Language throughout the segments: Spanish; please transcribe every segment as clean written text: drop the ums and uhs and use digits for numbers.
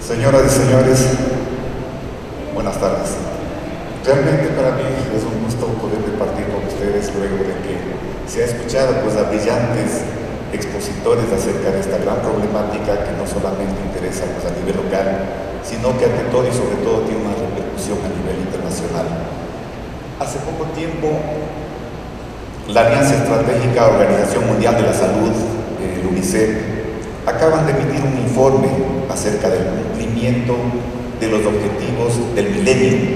Señoras y señores, buenas tardes. Realmente para mí es un gusto poder compartir con ustedes luego de que se ha escuchado a brillantes expositores acerca de esta gran problemática que no solamente interesa a nivel local, sino que ante todo y sobre todo tiene una repercusión a nivel internacional. Hace poco tiempo, la Alianza Estratégica Organización Mundial de la Salud, el UNICEF, acaban de emitir un informe acerca del cumplimiento de los objetivos del milenio.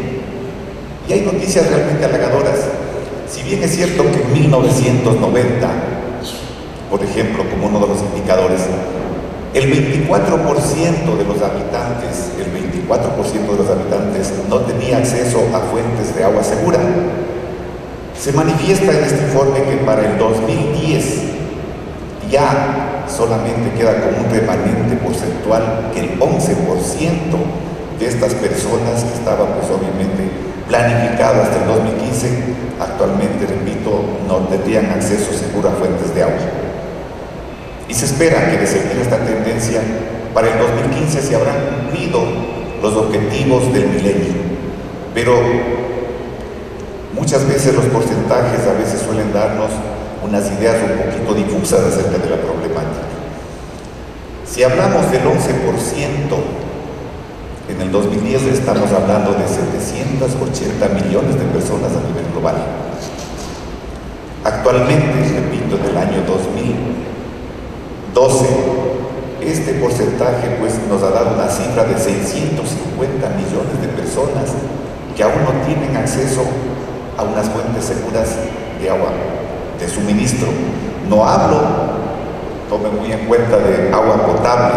Y hay noticias realmente halagadoras. Si bien es cierto que en 1990, por ejemplo, como uno de los indicadores, el 24% de los habitantes no tenía acceso a fuentes de agua segura. Se manifiesta en este informe que para el 2010 ya solamente queda como un remanente porcentual que el 11% de estas personas que estaban obviamente planificado hasta el 2015, actualmente, repito, no tendrían acceso seguro a fuentes de agua. Y se espera que de seguir esta tendencia, para el 2015 se habrán cumplido los objetivos del milenio. Pero muchas veces los porcentajes a veces suelen darnos unas ideas un poquito difusas acerca de la problemática. Si hablamos del 11%, en el 2010 estamos hablando de 780 millones de personas a nivel global. Actualmente, repito, en el año 2012, este porcentaje nos ha dado una cifra de 650 millones de personas que aún no tienen acceso a unas fuentes seguras de agua, de suministro. No hablo, tomen muy en cuenta, de agua potable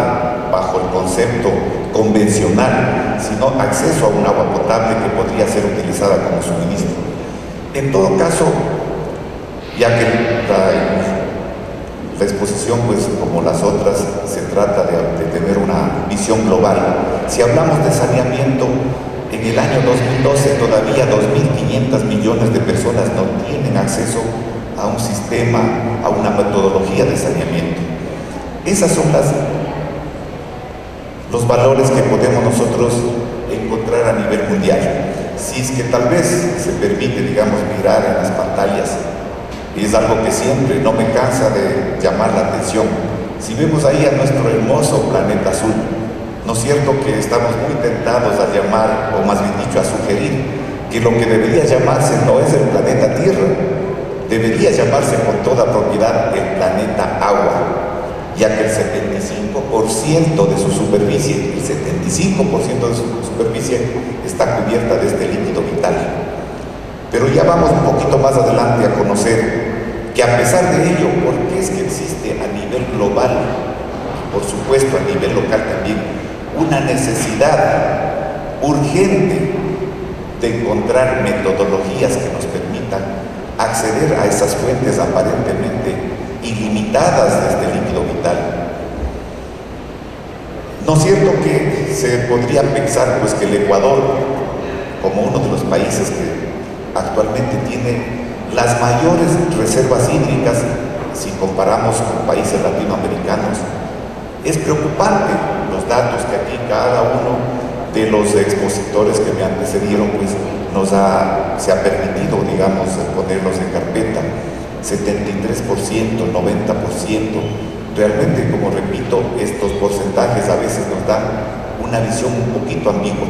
bajo el concepto convencional, sino acceso a un agua potable que podría ser utilizada como suministro. En todo caso, ya que la exposición, como las otras, se trata de tener una visión global. Si hablamos de saneamiento, en el año 2012 todavía 2.500 millones de personas no tienen acceso a un sistema, a una metodología de saneamiento. Esas son los valores que podemos nosotros encontrar a nivel mundial. Si es que tal vez se permite, mirar en las pantallas, es algo que siempre no me cansa de llamar la atención. Si vemos ahí a nuestro hermoso planeta azul, ¿no es cierto que estamos muy tentados a llamar, o más bien dicho, a sugerir, que lo que debería llamarse no es el planeta Tierra, debería llamarse con toda propiedad el planeta agua, ya que el 75% de su superficie, está cubierta de este líquido vital. Pero ya vamos un poquito más adelante a conocer que a pesar de ello, ¿por qué es que existe a nivel global y por supuesto a nivel local también una necesidad urgente de encontrar metodologías que nos permitan acceder a esas fuentes aparentemente ilimitadas de este líquido vital? ¿No es cierto que se podría pensar que el Ecuador, como uno de los países que actualmente tiene las mayores reservas hídricas, si comparamos con países latinoamericanos, es preocupante los datos que aquí cada uno de los expositores que me antecedieron se ha permitido, ponerlos en carpeta? 73%, 90%. Realmente, como repito, estos porcentajes a veces nos dan una visión un poquito ambigua.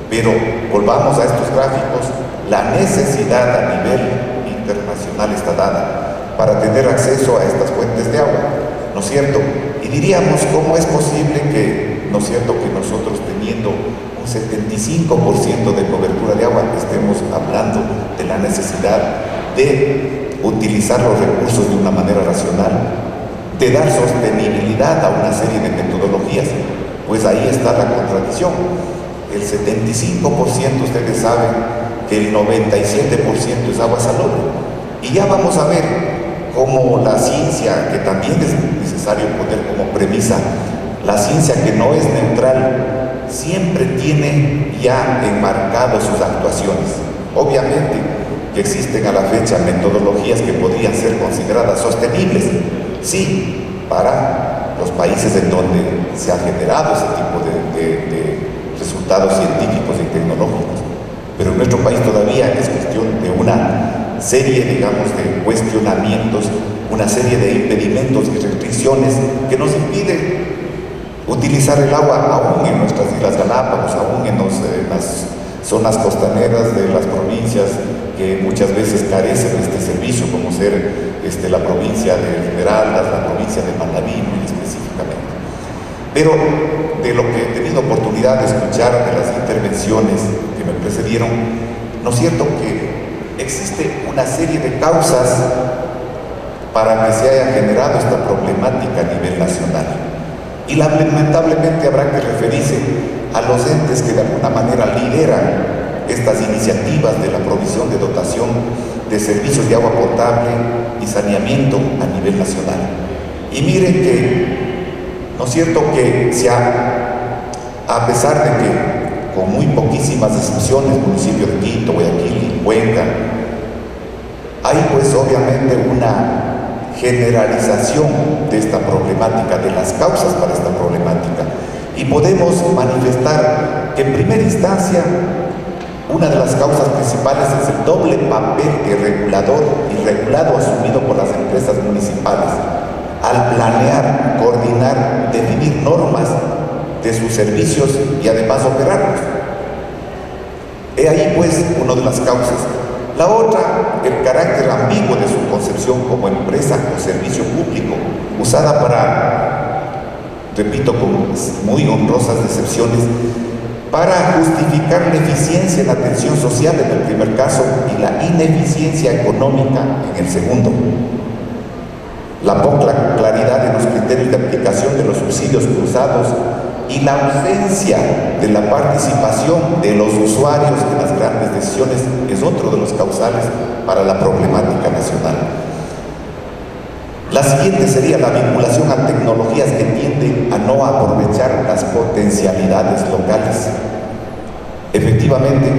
Pero volvamos a estos gráficos. La necesidad a nivel internacional está dada para tener acceso a estas fuentes de agua, ¿no es cierto? Y diríamos, ¿cómo es posible que, ¿no es cierto?, que nosotros teniendo un 75% de cobertura de agua estemos hablando de la necesidad de utilizar los recursos de una manera racional, de dar sostenibilidad a una serie de metodologías? Pues ahí está la contradicción. El 75%, ustedes saben que el 97% es agua salobre. Y ya vamos a ver cómo la ciencia, que también es necesario poner como premisa, la ciencia que no es neutral, siempre tiene ya enmarcado sus actuaciones. Obviamente que existen a la fecha metodologías que podrían ser consideradas sostenibles, sí, para los países en donde se ha generado ese tipo de resultados científicos y tecnológicos. Pero en nuestro país todavía es cuestión de una serie, digamos, de cuestionamientos, una serie de impedimentos y restricciones que nos impiden utilizar el agua aún en nuestras Islas Galápagos, aún en las zonas costaneras de las provincias que muchas veces carecen de este servicio, como ser la provincia de Esmeraldas, la provincia de Manabí muy específicamente. Pero de lo que he tenido oportunidad de escuchar de las intervenciones que me precedieron, ¿no es cierto que existe una serie de causas para que se haya generado esta problemática a nivel nacional? Y lamentablemente habrá que referirse a los entes que de alguna manera lideran estas iniciativas de la provisión de dotación de servicios de agua potable y saneamiento a nivel nacional. Y miren que, ¿no es cierto?, que a pesar de que con muy poquísimas excepciones, municipio de Quito, Guayaquil y Cuenca, hay pues obviamente una generalización de esta problemática, de las causas para esta problemática. Y podemos manifestar que en primera instancia una de las causas principales es el doble papel de regulador y regulado asumido por las empresas municipales al planear, coordinar, definir normas de sus servicios y además operarlos. He ahí pues una de las causas. La otra, el carácter ambiguo de su concepción como empresa o servicio público, usada para, repito, con muy honrosas excepciones, para justificar la eficiencia en la atención social en el primer caso y la ineficiencia económica en el segundo. La poca claridad en los criterios de aplicación de los subsidios cruzados y la ausencia de la participación de los usuarios en las grandes decisiones es otro de los causales para la problemática nacional. La siguiente sería la vinculación a tecnologías que tienden a no aprovechar las potencialidades locales. Efectivamente,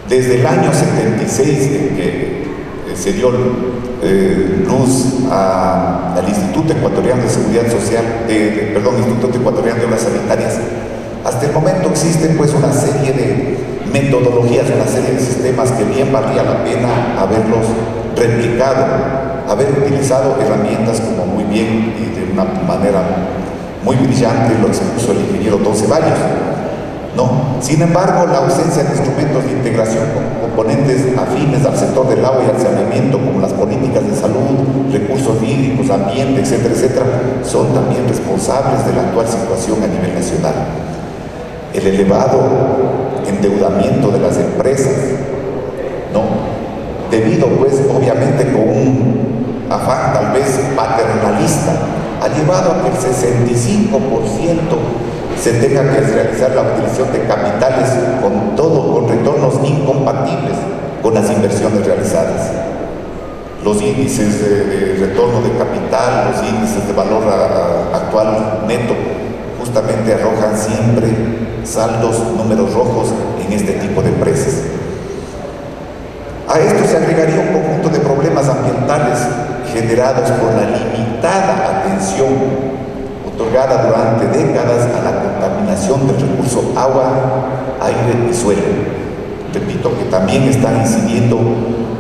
desde el año 76 en que se dio luz al Instituto Ecuatoriano de Seguridad Social, Instituto Ecuatoriano de Obras Sanitarias, hasta el momento existen pues una serie de metodologías, una serie de sistemas que bien valía la pena haberlos replicado, haber utilizado herramientas como muy bien y de una manera muy brillante lo expuso el ingeniero Don Ceballos, ¿no? Sin embargo, la ausencia de instrumentos de integración con componentes afines al sector del agua y al saneamiento, como las políticas de salud, recursos hídricos, ambiente, etcétera, etcétera, son también responsables de la actual situación a nivel nacional. El elevado endeudamiento de las empresas, ¿no?, debido pues obviamente con un afán tal vez paternalista, ha llevado a que el 65% se tenga que realizar la utilización de capitales con retornos incompatibles con las inversiones realizadas. Los índices de retorno de capital, los índices de valor actual neto, justamente arrojan siempre saldos, números rojos en este tipo de empresas. A esto se agregaría un conjunto de problemas ambientales generados por la limitada atención otorgada durante décadas a la contaminación del recurso agua, aire y suelo. Repito que también están incidiendo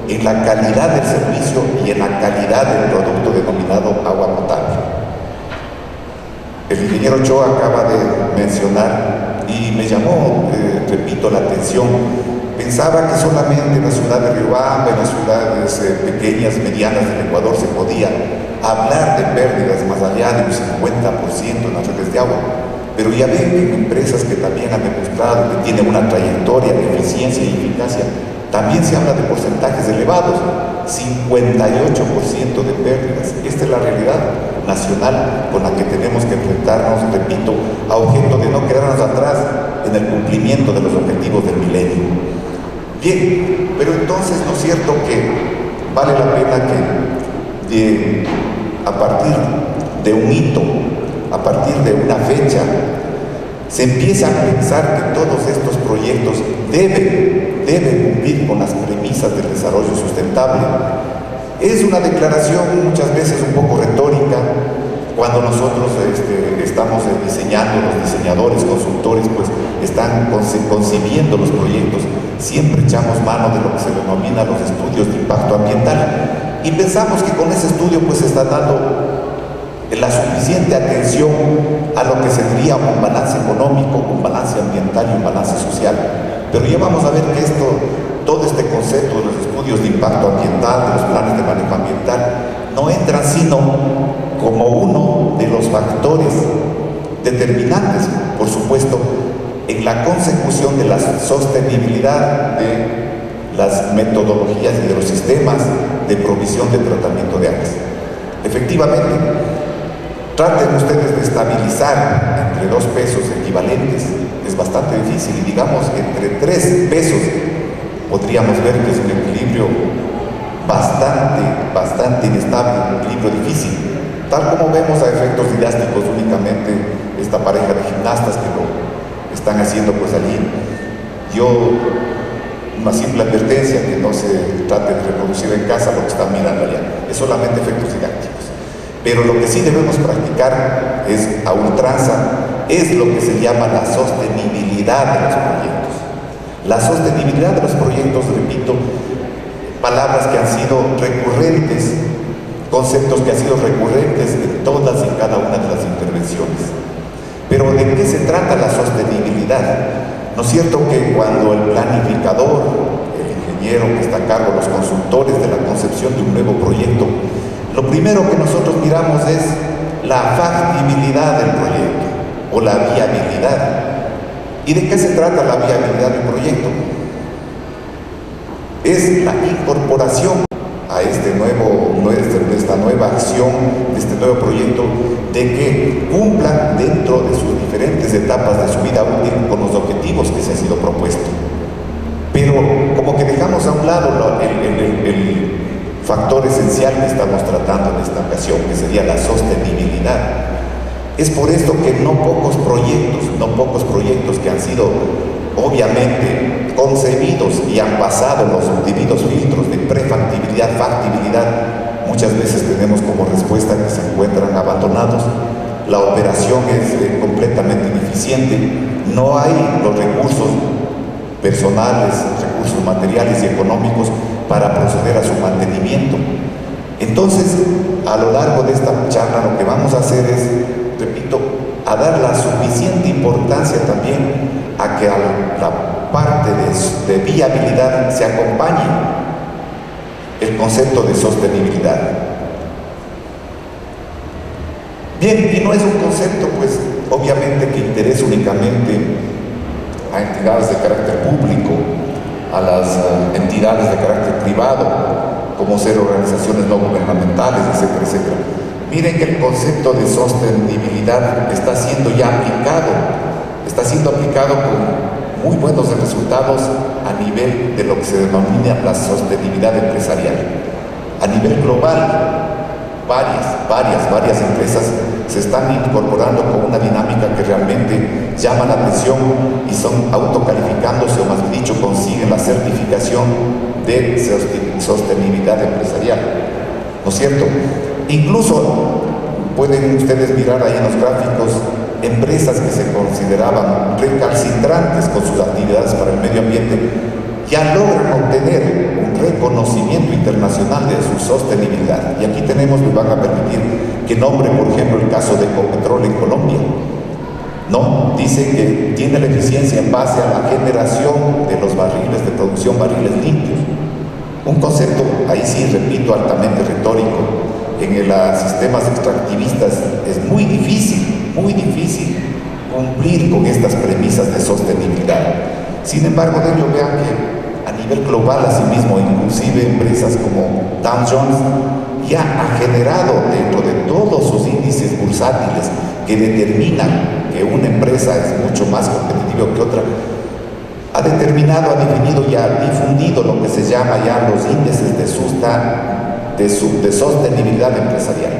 en la calidad del servicio y en la calidad del producto denominado agua potable. El ingeniero Ochoa acaba de mencionar y me llamó, repito, la atención. Pensaba que solamente en la ciudad de Riobamba, en las ciudades pequeñas, medianas del Ecuador se podía hablar de pérdidas más allá de un 50% en las redes de agua. Pero ya ven que en empresas que también han demostrado que tienen una trayectoria de eficiencia y eficacia, también se habla de porcentajes elevados, 58% de pérdidas. Esta es la realidad nacional con la que tenemos que enfrentarnos, repito, a objeto de no quedarnos atrás en el cumplimiento de los objetivos del milenio. Bien, pero entonces, ¿no es cierto que vale la pena que a partir de un hito, a partir de una fecha, se empiece a pensar que todos estos proyectos deben cumplir con las premisas del desarrollo sustentable? Es una declaración muchas veces un poco retórica, Cuando nosotros estamos diseñando, los diseñadores, consultores, pues están concibiendo los proyectos, siempre echamos mano de lo que se denomina los estudios de impacto ambiental y pensamos que con ese estudio pues se está dando la suficiente atención a lo que se diría un balance económico, un balance ambiental y un balance social. Pero ya vamos a ver que todo este concepto de los estudios de impacto ambiental, de los planes de manejo ambiental, no entran sino como uno de los factores determinantes, por supuesto, en la consecución de la sostenibilidad de las metodologías y de los sistemas de provisión de tratamiento de aguas. Efectivamente, traten ustedes de estabilizar entre 2 pesos equivalentes, es bastante difícil, y digamos entre 3 pesos podríamos ver que es un equilibrio bastante inestable, un equilibrio difícil, tal como vemos a efectos didácticos únicamente esta pareja de gimnastas que lo están haciendo pues allí. Una simple advertencia, que no se trate de reproducir en casa lo que están mirando allá, es solamente efectos didácticos. Pero lo que sí debemos practicar es a ultranza, es lo que se llama la sostenibilidad de los proyectos. La sostenibilidad de los proyectos, repito, palabras que han sido recurrentes, conceptos que han sido recurrentes en todas y cada una de las intervenciones. Pero ¿de qué se trata la sostenibilidad? ¿No es cierto que cuando el planificador, el ingeniero que está a cargo, los consultores de la concepción de un nuevo proyecto, lo primero que nosotros miramos es la factibilidad del proyecto o la viabilidad? ¿Y de qué se trata la viabilidad de un proyecto? Es la incorporación a esta nueva acción, de este nuevo proyecto, de que cumplan dentro de sus diferentes etapas de su vida útil con los objetivos que se han sido propuestos. Pero como que dejamos a un lado el factor esencial que estamos tratando en esta ocasión, que sería la sostenibilidad. Es por esto que no pocos proyectos que han sido obviamente concebidos y han pasado los debidos filtros de prefactibilidad, factibilidad, muchas veces tenemos como respuesta que se encuentran abandonados. La operación es completamente ineficiente, no hay los recursos personales, recursos materiales y económicos para proceder a su mantenimiento. Entonces, a lo largo de esta charla lo que vamos a hacer es, repito, a dar la suficiente importancia también a que a la parte de viabilidad se acompañe el concepto de sostenibilidad. Bien, y no es un concepto, pues, obviamente que interesa únicamente a entidades de carácter público, a las entidades de carácter privado, como ser organizaciones no gubernamentales, etcétera, etcétera. Miren que el concepto de sostenibilidad está siendo aplicado con muy buenos resultados a nivel de lo que se denomina la sostenibilidad empresarial. A nivel global, varias empresas se están incorporando con una dinámica que realmente llama la atención y son autocalificándose, o más bien dicho, consiguen la certificación de sostenibilidad empresarial, ¿no es cierto? Incluso pueden ustedes mirar ahí en los gráficos empresas que se consideraban recalcitrantes con sus actividades para el medio ambiente, ya logran obtener un reconocimiento internacional de su sostenibilidad. Y aquí tenemos, me van a permitir que nombre, por ejemplo, el caso de Ecopetrol en Colombia. No, dice que tiene la eficiencia en base a la generación de los barriles de producción, barriles limpios. Un concepto, ahí sí, repito, altamente retórico. En los sistemas extractivistas es muy difícil cumplir con estas premisas de sostenibilidad. Sin embargo, de ello vean que a nivel global, asimismo, inclusive empresas como Dow Jones ya ha generado dentro de todos sus índices bursátiles que determinan que una empresa es mucho más competitiva que otra, ha determinado, ha definido y ha difundido lo que se llama ya los índices de sostenibilidad empresarial.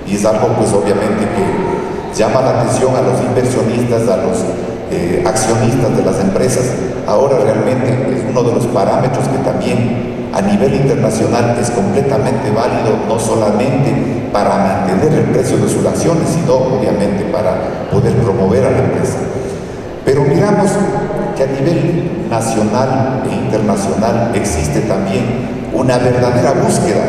Y es algo, pues, obviamente que llama la atención a los inversionistas, a los accionistas de las empresas. Ahora realmente es uno de los parámetros que también a nivel internacional es completamente válido, no solamente para mantener el precio de sus acciones, sino obviamente para poder promover a la empresa. Pero miramos que a nivel nacional e internacional existe también una verdadera búsqueda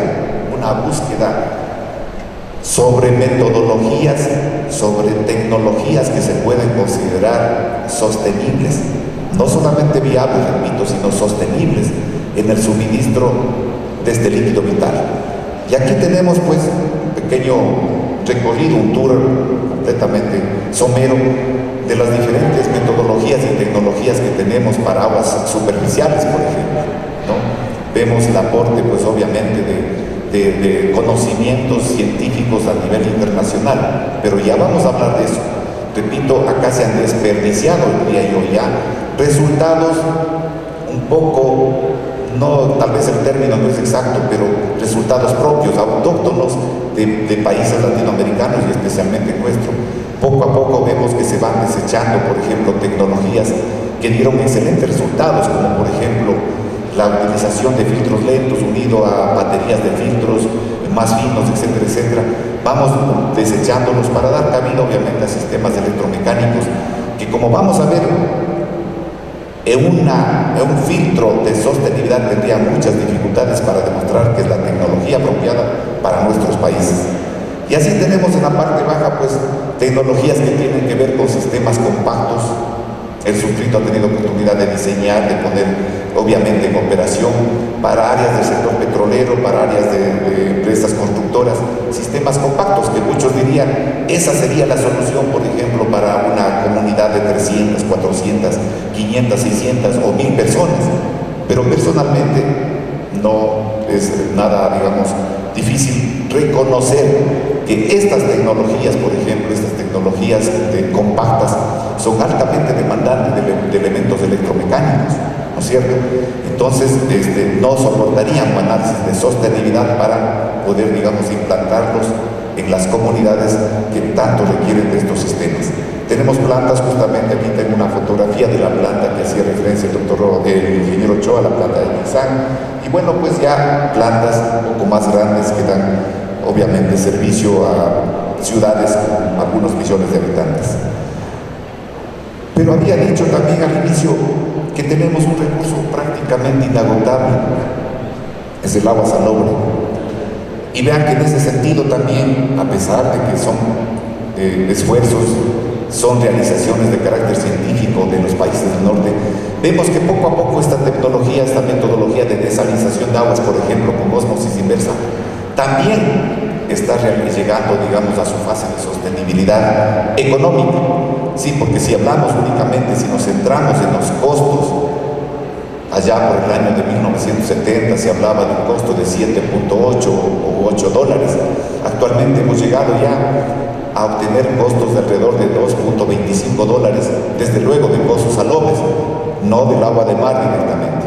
sobre metodologías, sobre tecnologías que se pueden considerar sostenibles, no solamente viables, repito, sino sostenibles en el suministro de este líquido vital. Y aquí tenemos pues un pequeño recorrido, un tour completamente somero de las diferentes metodologías y tecnologías que tenemos para aguas superficiales, por ejemplo, ¿no? Vemos el aporte pues obviamente de conocimientos científicos a nivel internacional, pero ya vamos a hablar de eso. Repito, acá se han desperdiciado, diría yo ya, resultados un poco, no, tal vez el término no es exacto, pero resultados propios, autóctonos de países latinoamericanos y especialmente nuestro. Poco a poco vemos que se van desechando, por ejemplo, tecnologías que dieron excelentes resultados, como por ejemplo la utilización de filtros lentos unido a baterías de filtros más finos, etcétera, etcétera. Vamos desechándolos para dar cabida obviamente a sistemas electromecánicos que, como vamos a ver, en un filtro de sostenibilidad tendría muchas dificultades para demostrar que es la tecnología apropiada para nuestros países. Y así tenemos en la parte baja pues tecnologías que tienen que ver con sistemas compactos. El suscrito ha tenido oportunidad de diseñar, de poner obviamente en operación para áreas del sector petrolero, para áreas de empresas constructoras, sistemas compactos que muchos dirían, esa sería la solución, por ejemplo, para una comunidad de 300, 400, 500, 600 o 1000 personas. Pero personalmente no es nada, digamos, difícil reconocer que estas tecnologías, por ejemplo, estas tecnologías compactas, son altamente demandantes de elementos electromecánicos, ¿no es cierto? Entonces, no soportarían un análisis de sostenibilidad para poder, digamos, implantarlos en las comunidades que tanto requieren de estos sistemas. Tenemos plantas, justamente aquí tengo una fotografía de la planta que hacía referencia el ingeniero Ochoa, la planta de Nissan, y bueno, pues ya plantas un poco más grandes que dan obviamente servicio a ciudades con algunos millones de habitantes. Pero había dicho también al inicio que tenemos un recurso prácticamente inagotable, es el agua salobre. Y vean que en ese sentido también, a pesar de que son esfuerzos, son realizaciones de carácter científico de los países del norte, vemos que poco a poco esta tecnología, esta metodología de desalinización de aguas, por ejemplo, con ósmosis inversa, también está llegando, digamos, a su fase de sostenibilidad económica. Sí, porque si hablamos únicamente, si nos centramos en los costos, allá por el año de 1970 se hablaba de un costo de 7.8 o 8 dólares. Actualmente hemos llegado ya a obtener costos de alrededor de 2.25 dólares, desde luego de pozos salobres, no del agua de mar directamente.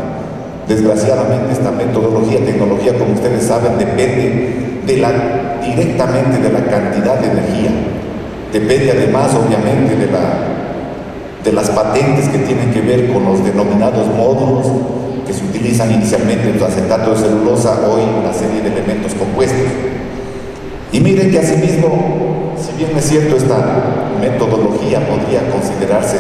Desgraciadamente esta metodología, tecnología, como ustedes saben, depende directamente de la cantidad de energía. Depende además, obviamente, de las patentes que tienen que ver con los denominados módulos que se utilizan inicialmente en los acetatos de celulosa, hoy una serie de elementos compuestos. Y miren que asimismo, si bien es cierto, esta metodología podría considerarse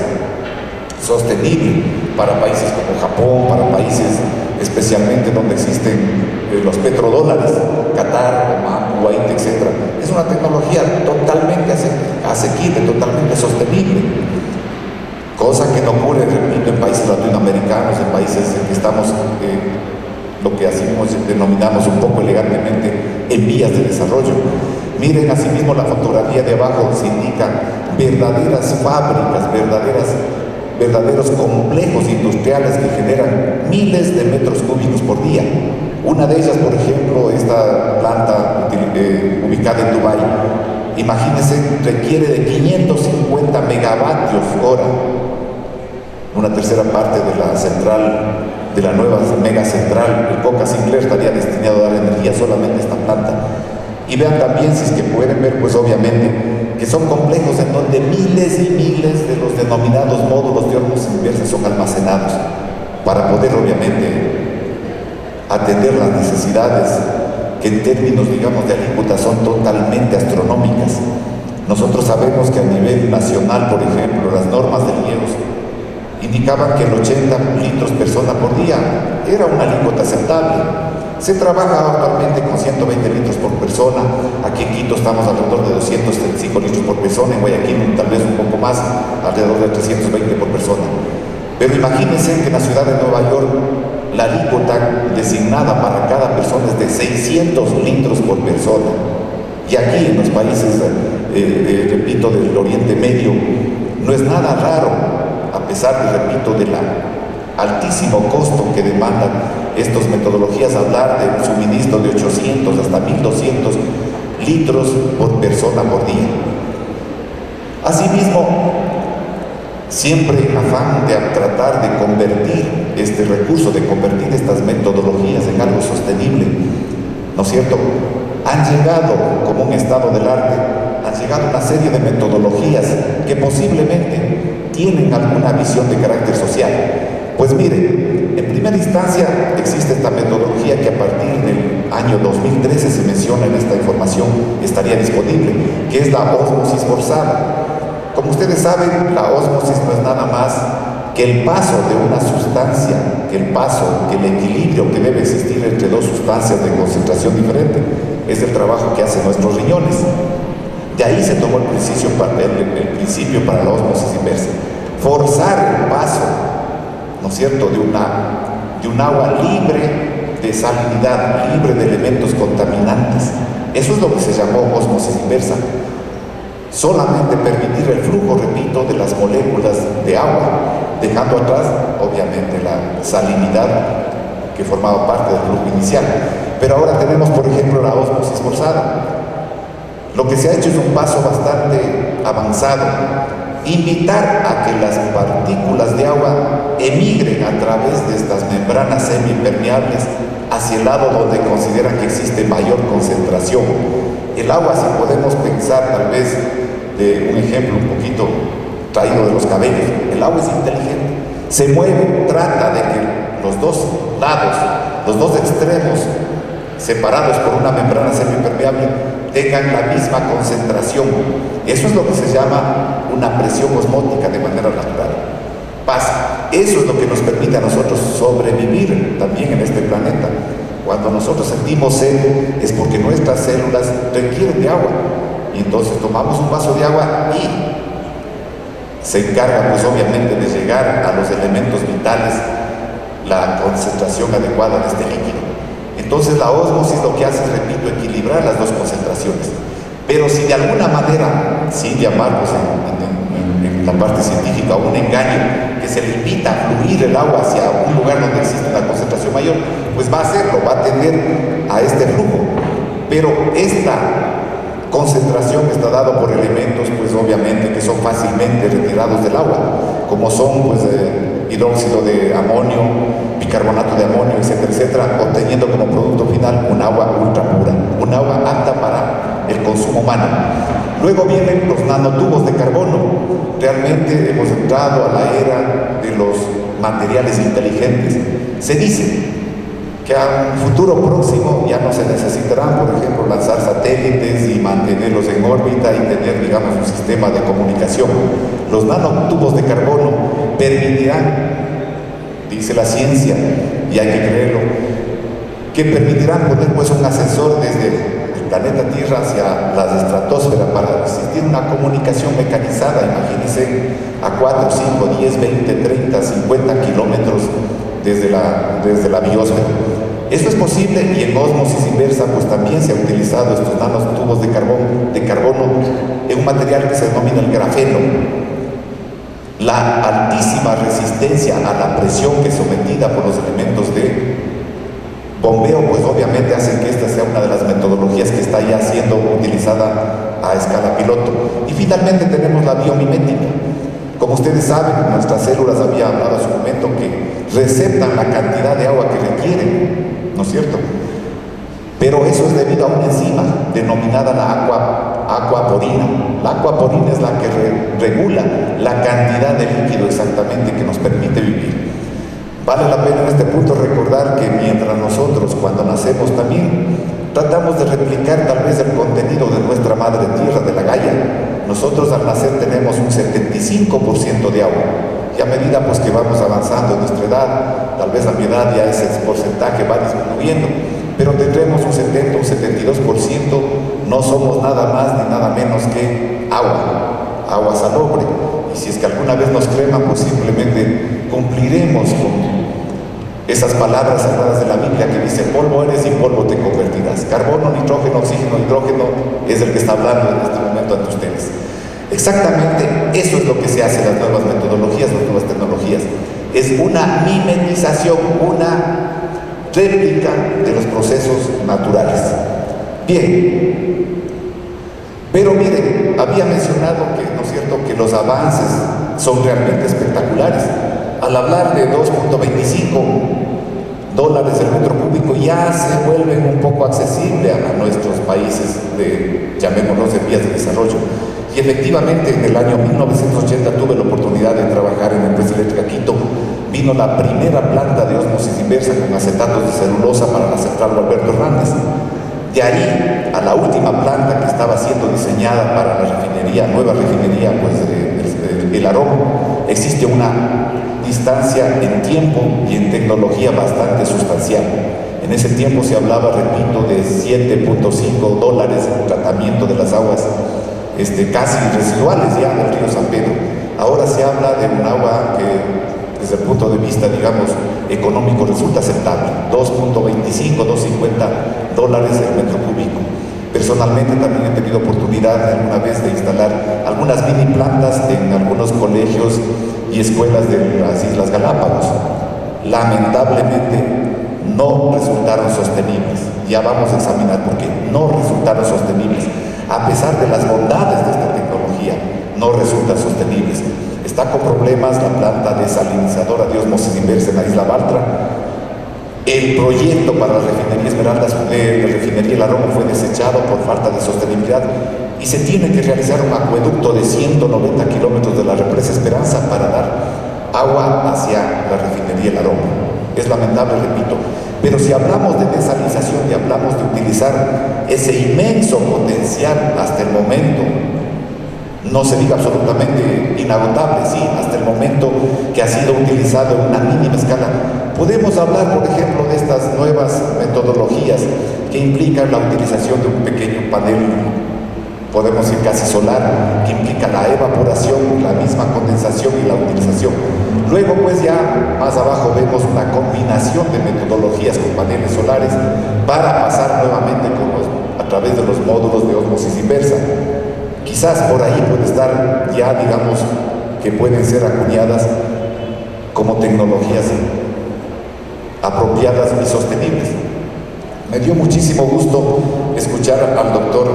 sostenible para países como Japón, para países especialmente donde existen los petrodólares, Qatar, Oman, Kuwait, etc. Es una tecnología totalmente asequible, totalmente sostenible, cosa que no ocurre, repito, en países latinoamericanos, en países en que estamos, lo que así denominamos un poco elegantemente, en vías de desarrollo. Miren asimismo la fotografía de abajo, se indican verdaderas fábricas, verdaderos complejos industriales que generan miles de metros cúbicos por día. Una de ellas, por ejemplo, esta planta ubicada en Dubái, imagínense, requiere de 550 megavatios hora. Una tercera parte de la central, de la nueva mega central, el Coca Sinclair, estaría destinado a dar energía solamente a esta planta. Y vean también, si es que pueden ver, pues obviamente, que son complejos en donde miles y miles de los denominados módulos de ósmosis inversa son almacenados para poder obviamente atender las necesidades que en términos, digamos, de alícuota son totalmente astronómicas. Nosotros sabemos que a nivel nacional, por ejemplo, las normas de riegos indicaban que el 80 litros persona por día era una alícuota aceptable. Se trabaja actualmente con 120 litros por persona. Aquí en Quito estamos alrededor de 235 litros por persona, en Guayaquil tal vez un poco más, alrededor de 320 por persona. Pero imagínense que en la ciudad de Nueva York la alícuota designada para cada persona es de 600 litros por persona. Y aquí en los países, repito, del Oriente Medio, no es nada raro, a pesar, repito, del altísimo costo que demandan estas metodologías, hablar de un suministro de 800 hasta 1200 litros por persona por día. Asimismo, siempre en afán de tratar de convertir este recurso, de convertir estas metodologías en algo sostenible, ¿no es cierto? Han llegado, como un estado del arte, han llegado una serie de metodologías que posiblemente tienen alguna visión de carácter social. Pues mire, en primera instancia existe esta metodología que a partir del año 2013 se menciona en esta información, estaría disponible, que es la ósmosis forzada. Como ustedes saben, la ósmosis no es nada más que el paso de una sustancia, que el equilibrio que debe existir entre dos sustancias de concentración diferente. Es el trabajo que hacen nuestros riñones. De ahí se tomó el principio para la ósmosis inversa. Forzar el paso, ¿no es cierto?, de un agua libre de salinidad, libre de elementos contaminantes. Eso es lo que se llamó ósmosis inversa. Solamente permitir el flujo, repito, de las moléculas de agua, dejando atrás, obviamente, la salinidad que formaba parte del flujo inicial. Pero ahora tenemos, por ejemplo, la ósmosis forzada. Lo que se ha hecho es un paso bastante avanzado. Invitar a que las partículas de agua emigren a través de estas membranas semipermeables hacia el lado donde consideran que existe mayor concentración. El agua, si podemos pensar tal vez de un ejemplo un poquito traído de los cabellos, el agua es inteligente, se mueve, trata de que los dos lados, los dos extremos separados por una membrana semipermeable tengan la misma concentración. Eso es lo que se llama una presión osmótica de manera natural. Pasa. Eso es lo que nos permite a nosotros sobrevivir también en este planeta. Cuando nosotros sentimos sed es porque nuestras células requieren de agua. Y entonces tomamos un vaso de agua y se encarga, pues obviamente, de llegar a los elementos vitales la concentración adecuada de este líquido. Entonces la ósmosis lo que hace es, repito, equilibrar las dos concentraciones. Pero si de alguna manera, sin llamarlos en la parte científica un engaño, que se le invita a fluir el agua hacia un lugar donde existe una concentración mayor, pues va a hacerlo, va a tender a este flujo. Pero esta concentración está dada por elementos, pues obviamente, que son fácilmente retirados del agua, como son, pues, hidróxido de amonio, bicarbonato de amonio, etcétera, etcétera, obteniendo como producto final un agua ultra pura, un agua apta para el consumo humano. Luego vienen los nanotubos de carbono. Realmente hemos entrado a la era de los materiales inteligentes. Se dice que a un futuro próximo ya no se necesitarán, por ejemplo, lanzar satélites y mantenerlos en órbita y tener, digamos, un sistema de comunicación. Los nanotubos de carbono permitirán, dice la ciencia, y hay que creerlo, que permitirán poner, pues, un ascensor desde el planeta Tierra hacia la estratosfera para existir una comunicación mecanizada. Imagínense, a 4, 5, 10, 20, 30, 50 kilómetros desde la biosfera. Esto es posible, y en ósmosis inversa pues también se ha utilizado estos nanotubos de carbono en un material que se denomina el grafeno. La altísima resistencia a la presión que es sometida por los elementos de bombeo, pues obviamente hacen que esta sea una de las metodologías que está ya siendo utilizada a escala piloto. Y finalmente tenemos la biomimética. Como ustedes saben, nuestras células, había hablado hace un momento, que receptan la cantidad de agua que requieren, ¿no es cierto? Pero eso es debido a una enzima denominada la aquaporina. La aquaporina es la que regula la cantidad de líquido exactamente que nos permite vivir. Vale la pena en este punto recordar que mientras nosotros hacemos también. Tratamos de replicar tal vez el contenido de nuestra madre tierra, de la Gaia. Nosotros al nacer tenemos un 75% de agua, y a medida pues que vamos avanzando en nuestra edad, tal vez a mi edad ya ese porcentaje va disminuyendo, pero tendremos un 70, un 72%, no somos nada más ni nada menos que agua salobre. Y si es que alguna vez nos creman, pues simplemente cumpliremos con esas palabras sagradas de la Biblia que dice: polvo eres y polvo te convertirás. Carbono, nitrógeno, oxígeno, hidrógeno es el que está hablando en este momento ante ustedes. Exactamente eso es lo que se hace en las nuevas metodologías, las nuevas tecnologías. Es una mimetización, una réplica de los procesos naturales. Bien, pero miren, había mencionado que, ¿no es cierto?, que los avances son realmente espectaculares. Al hablar de $2.25 el metro cúbico, ya se vuelven un poco accesible a nuestros países llamémoslos de vías de desarrollo. Y efectivamente, en el año 1980 tuve la oportunidad de trabajar en la empresa eléctrica Quito. Vino la primera planta de ósmosis inversa con acetatos de celulosa para la central Alberto Hernández. De ahí a la última planta que estaba siendo diseñada para la refinería, nueva refinería, pues el Arón, existe una distancia en tiempo y en tecnología bastante sustancial. En ese tiempo se hablaba, repito, de $7.5 el tratamiento de las aguas casi residuales ya del río San Pedro. Ahora se habla de un agua que desde el punto de vista, digamos, económico resulta aceptable, $2.25, $2.50 el metro cúbico. Personalmente también he tenido oportunidad alguna vez de instalar algunas mini plantas en algunos colegios y escuelas de las Islas Galápagos. Lamentablemente no resultaron sostenibles. Ya vamos a examinar por qué no resultaron sostenibles. A pesar de las bondades de esta tecnología, no resultan sostenibles. Está con problemas la planta desalinizadora de ósmosis inversa en la isla Baltra. El proyecto para la refinería Esmeraldas, de la refinería El Aroma, fue desechado por falta de sostenibilidad y se tiene que realizar un acueducto de 190 kilómetros de la represa Esperanza para dar agua hacia la refinería El Aroma. Es lamentable, repito, pero si hablamos de desalinización y hablamos de utilizar ese inmenso potencial hasta el momento, no se diga absolutamente inagotable, sí, hasta el momento que ha sido utilizado en una mínima escala, podemos hablar, por ejemplo, de estas nuevas metodologías que implican la utilización de un pequeño panel, podemos decir casi solar, que implica la evaporación, la misma condensación y la utilización. Luego, pues ya más abajo vemos una combinación de metodologías con paneles solares para pasar nuevamente a través de los módulos de ósmosis inversa. Quizás por ahí puede estar ya, digamos, que pueden ser acuñadas como tecnologías apropiadas y sostenibles. Me dio muchísimo gusto escuchar al doctor,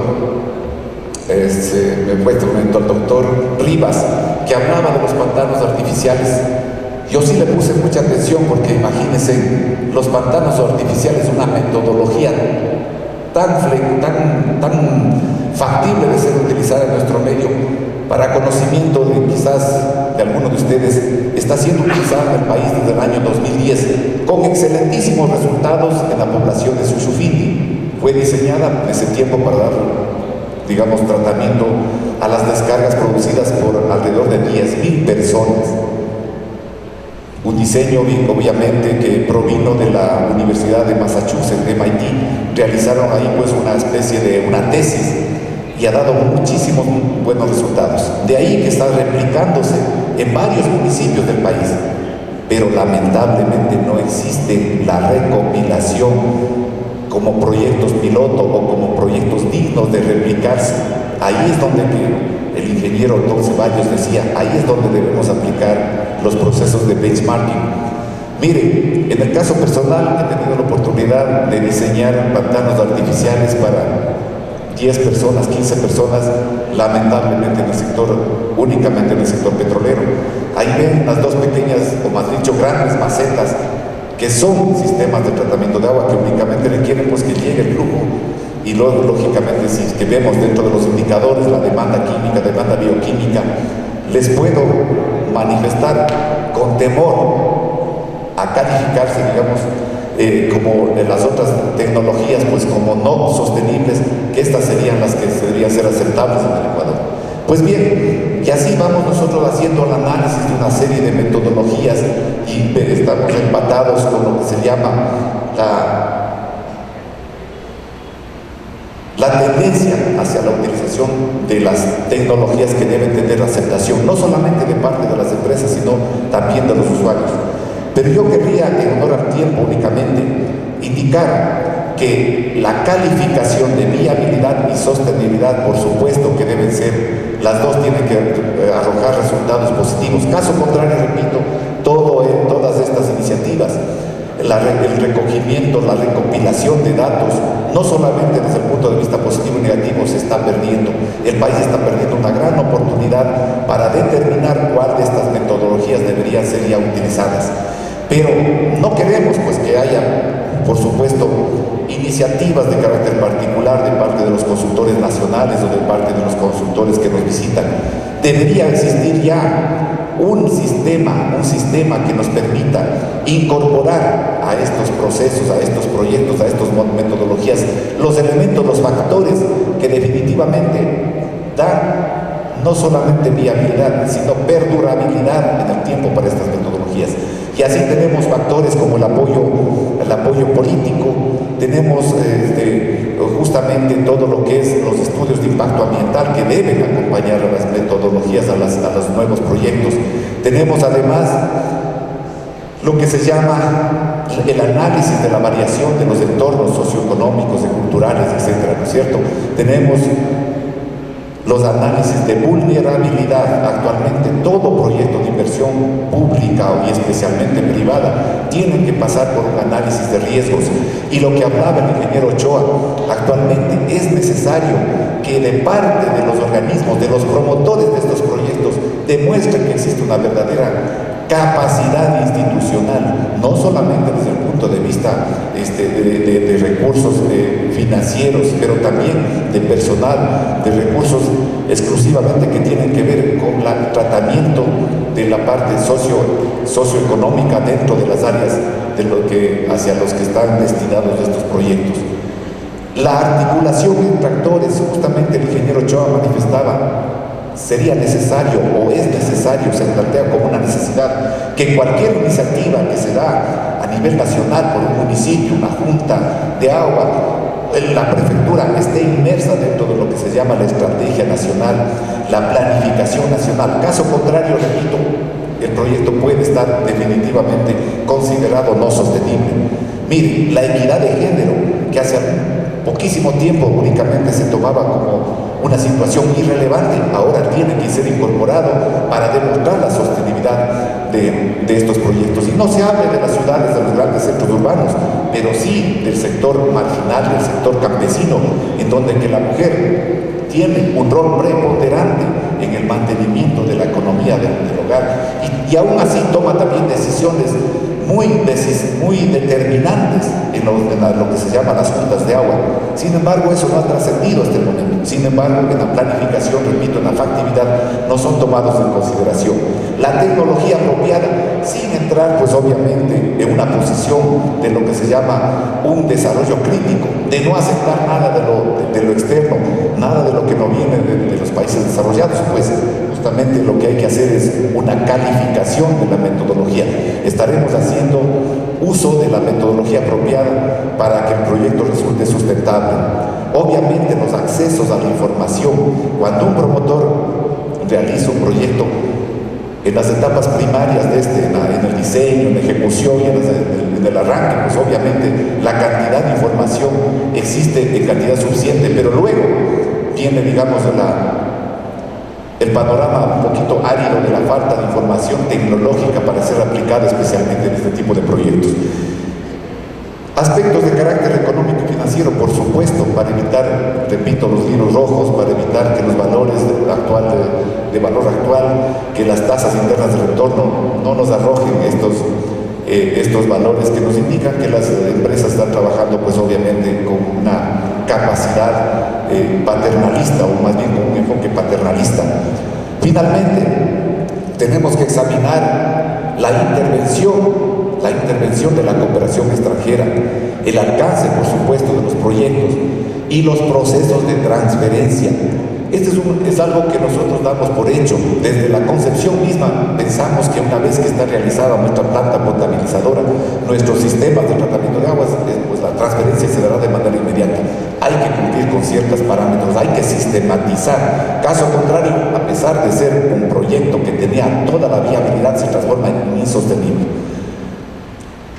me fue este momento, al doctor Rivas, que hablaba de los pantanos artificiales. Yo sí le puse mucha atención porque imagínense, los pantanos artificiales, una metodología tan factible de ser utilizada en nuestro medio. Para conocimiento de quizás de algunos de ustedes, está siendo utilizada en el país desde el año 2010 con excelentísimos resultados en la población de Suchufindi. Fue diseñada en ese tiempo para dar, digamos, tratamiento a las descargas producidas por alrededor de 10.000 personas. Un diseño, obviamente, que provino de la Universidad de Massachusetts, de MIT. Realizaron ahí pues una especie de una tesis y ha dado muchísimos buenos resultados. De ahí que está replicándose en varios municipios del país, pero lamentablemente no existe la recopilación como proyectos piloto o como proyectos dignos de replicarse. Ahí es donde el ingeniero Don Ceballos decía, ahí es donde debemos aplicar los procesos de benchmarking. Mire, en el caso personal he tenido la oportunidad de diseñar pantanos artificiales para 10 personas, 15 personas, lamentablemente en el sector, únicamente en el sector petrolero. Ahí ven las dos pequeñas, o más dicho, grandes macetas, que son sistemas de tratamiento de agua que únicamente requieren pues que llegue el flujo. Y luego, lógicamente, si es que vemos dentro de los indicadores la demanda química, demanda bioquímica, les puedo manifestar con temor a calificarse, digamos, como las otras tecnologías, pues como no sostenibles, que estas serían las que deberían ser aceptables en el Ecuador. Pues bien, y así vamos nosotros haciendo el análisis de una serie de metodologías y estamos empatados con lo que se llama la tendencia hacia la utilización de las tecnologías que deben tener aceptación, no solamente de parte de las empresas, sino también de los usuarios. Pero yo querría, en honor al tiempo únicamente, indicar que la calificación de viabilidad y sostenibilidad, por supuesto que deben ser, las dos tienen que arrojar resultados positivos. Caso contrario, repito, todas estas iniciativas, el recogimiento, la recopilación de datos, no solamente desde el punto de vista positivo y negativo, se está perdiendo. El país está perdiendo una gran oportunidad para determinar cuál de estas metodologías deberían ser ya utilizadas. Pero no queremos pues que haya, por supuesto, iniciativas de carácter particular de parte de los consultores nacionales o de parte de los consultores que nos visitan. Debería existir ya un sistema que nos permita incorporar a estos procesos, a estos proyectos, a estas metodologías, los elementos, los factores que definitivamente dan no solamente viabilidad, sino perdurabilidad en el tiempo para estas metodologías. Y así tenemos factores como el apoyo político, tenemos justamente todo lo que es los estudios de impacto ambiental que deben acompañar a las metodologías, a los nuevos proyectos. Tenemos además lo que se llama el análisis de la variación de los entornos socioeconómicos, culturales, etcétera, ¿no es cierto? Tenemos los análisis de vulnerabilidad. Actualmente todo proyecto de inversión pública y especialmente privada tienen que pasar por un análisis de riesgos, y lo que hablaba el ingeniero Ochoa, actualmente es necesario que de parte de los organismos, de los promotores de estos proyectos, demuestren que existe una verdadera capacidad institucional, no solamente desde el punto de vista de recursos financieros, pero también de personal, de recursos exclusivamente que tienen que ver con el tratamiento de la parte socioeconómica dentro de las áreas hacia los que están destinados estos proyectos. La articulación entre actores, justamente el ingeniero Ochoa manifestaba, sería necesario o es necesario, se plantea como una necesidad, que cualquier iniciativa que se da a nivel nacional por un municipio, una junta de agua, la prefectura esté inmersa dentro de lo que se llama la estrategia nacional, la planificación nacional. Caso contrario, repito, el proyecto puede estar definitivamente considerado no sostenible. Miren, la equidad de género, que hace poquísimo tiempo únicamente se tomaba como una situación irrelevante, ahora tiene que ser incorporado para demostrar la sostenibilidad de estos proyectos. Y no se habla de las ciudades, de los grandes centros urbanos, pero sí del sector marginal, del sector campesino, en donde que la mujer tiene un rol preponderante en el mantenimiento de la economía del hogar, y aún así toma también decisiones muy determinantes en lo que se llama las juntas de agua. Sin embargo, eso no ha trascendido hasta el momento. Sin embargo, en la planificación, repito, en la factibilidad, no son tomados en consideración. La tecnología apropiada, sin entrar, pues obviamente, en una posición de lo que se llama un desarrollo crítico, de no aceptar nada de lo externo, nada de lo que no viene de los países desarrollados, pues justamente lo que hay que hacer es una calificación de la metodología. Estaremos haciendo uso de la metodología apropiada para que el proyecto resulte sustentable. Obviamente los accesos a la información, cuando un promotor realiza un proyecto, en las etapas primarias en el diseño, en la ejecución y en el arranque, pues obviamente la cantidad de información existe en cantidad suficiente, pero luego viene, digamos, el panorama un poquito árido de la falta de información tecnológica para ser aplicada especialmente en este tipo de proyectos. Aspectos de carácter económico y financiero, por supuesto, para evitar, repito, los libros rojos, para evitar que los valores de valor actual, que las tasas internas de retorno no nos arrojen estos valores que nos indican que las empresas están trabajando, pues obviamente, con una capacidad paternalista, o más bien con un enfoque paternalista. Finalmente, tenemos que examinar la intervención la intervención de la cooperación extranjera, el alcance, por supuesto, de los proyectos y los procesos de transferencia. Este es algo que nosotros damos por hecho. Desde la concepción misma pensamos que una vez que está realizada nuestra planta potabilizadora, nuestros sistemas de tratamiento de aguas, pues la transferencia se dará de manera inmediata. Hay que cumplir con ciertos parámetros, hay que sistematizar. Caso contrario, a pesar de ser un proyecto que tenía toda la viabilidad, se transforma en insostenible.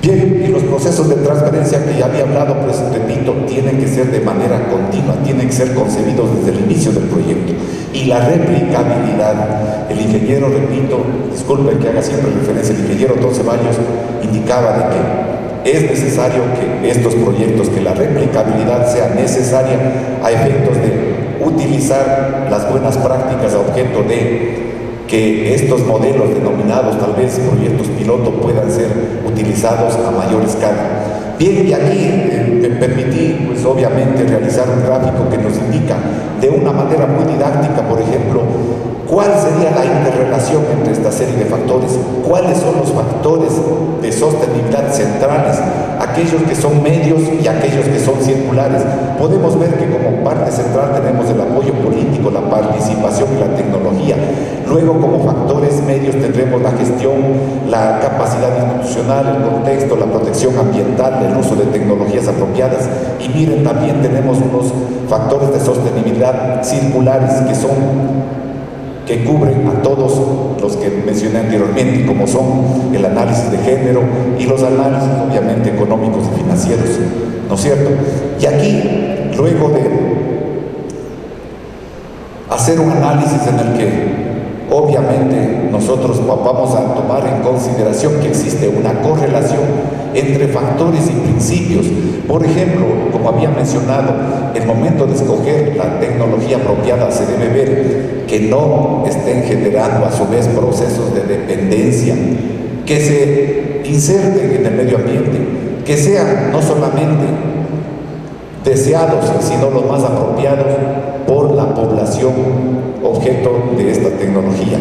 Bien, y los procesos de transferencia que ya había hablado, pues repito, tienen que ser de manera continua, tienen que ser concebidos desde el inicio del proyecto. Y la replicabilidad, el ingeniero, repito, disculpen que haga siempre referencia, el ingeniero Don Ceballos indicaba de que es necesario que estos proyectos, que la replicabilidad sea necesaria a efectos de utilizar las buenas prácticas a objeto de que estos modelos denominados tal vez proyectos piloto puedan ser utilizados a mayor escala. Bien, y aquí me permití, pues obviamente, realizar un gráfico que nos indica de una manera muy didáctica, por ejemplo, cuál sería la interrelación entre esta serie de factores, cuáles son los factores de sostenibilidad centrales, aquellos que son medios y aquellos que son circulares. Podemos ver que como parte central tenemos el apoyo político, la participación y la tecnología. Luego, como factores medios tendremos la gestión, la capacidad institucional, el contexto, la protección ambiental, el uso de tecnologías apropiadas. Y miren, también tenemos unos factores de sostenibilidad circulares que cubren a todos los que mencioné anteriormente, como son el análisis de género y los análisis obviamente económicos y financieros, ¿no es cierto? Y aquí, luego de hacer un análisis en el que obviamente nosotros vamos a tomar en consideración que existe una correlación entre factores y principios. Por ejemplo, como había mencionado, el momento de escoger la tecnología apropiada se debe ver que no estén generando a su vez procesos de dependencia, que se inserten en el medio ambiente, que sean no solamente deseados, sino los más apropiados por la población objeto de esta tecnología,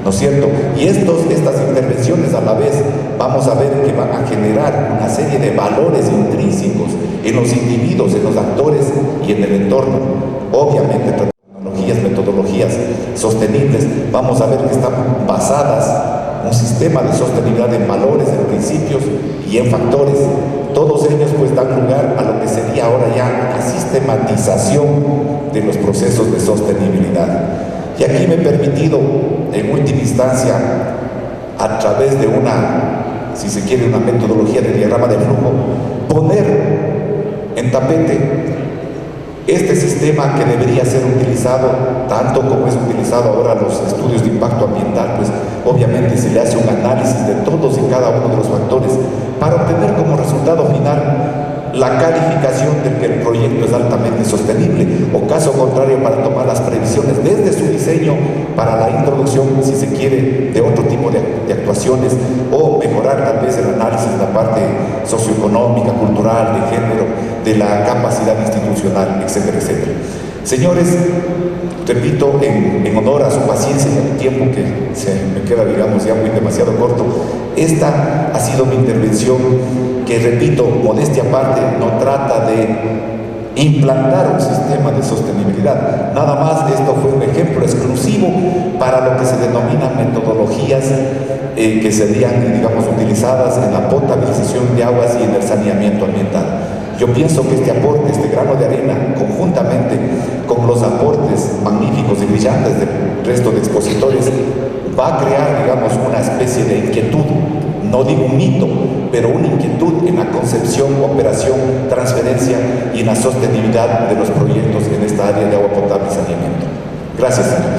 ¿no es cierto? Y estas intervenciones a la vez vamos a ver que van a generar una serie de valores intrínsecos en los individuos, en los actores y en el entorno. Obviamente, tecnologías, metodologías sostenibles, vamos a ver que están basadas un sistema de sostenibilidad en valores, en principios y en factores. Todos ellos pues dan lugar a lo que sería ahora ya la sistematización de los procesos de sostenibilidad. Y aquí me he permitido, en última instancia, a través de una, si se quiere, una metodología de diagrama de flujo, poner en tapete este sistema que debería ser utilizado tanto como es utilizado ahora los estudios de impacto ambiental. Pues obviamente se le hace un análisis de todos y cada uno de los factores para obtener como resultado final la calificación de que el proyecto es altamente sostenible, o caso contrario, para tomar las previsiones desde su diseño para la introducción, si se quiere, de otro tipo de actuaciones, o mejorar tal vez el análisis de la parte socioeconómica, cultural, de género, de la capacidad institucional, etcétera, etcétera. Señores, repito, en honor a su paciencia y al tiempo que se me queda, digamos, ya muy demasiado corto, esta ha sido mi intervención que, repito, modestia aparte, no trata de implantar un sistema de sostenibilidad. Nada más, esto fue un ejemplo exclusivo para lo que se denominan metodologías que serían, digamos, utilizadas en la potabilización de aguas y en el saneamiento ambiental. Yo pienso que este aporte, este grano de arena, conjuntamente con los aportes magníficos y brillantes del resto de expositores, va a crear, digamos, una especie de inquietud, no digo un mito, pero una inquietud en la concepción, operación, transferencia y en la sostenibilidad de los proyectos en esta área de agua potable y saneamiento. Gracias, señor.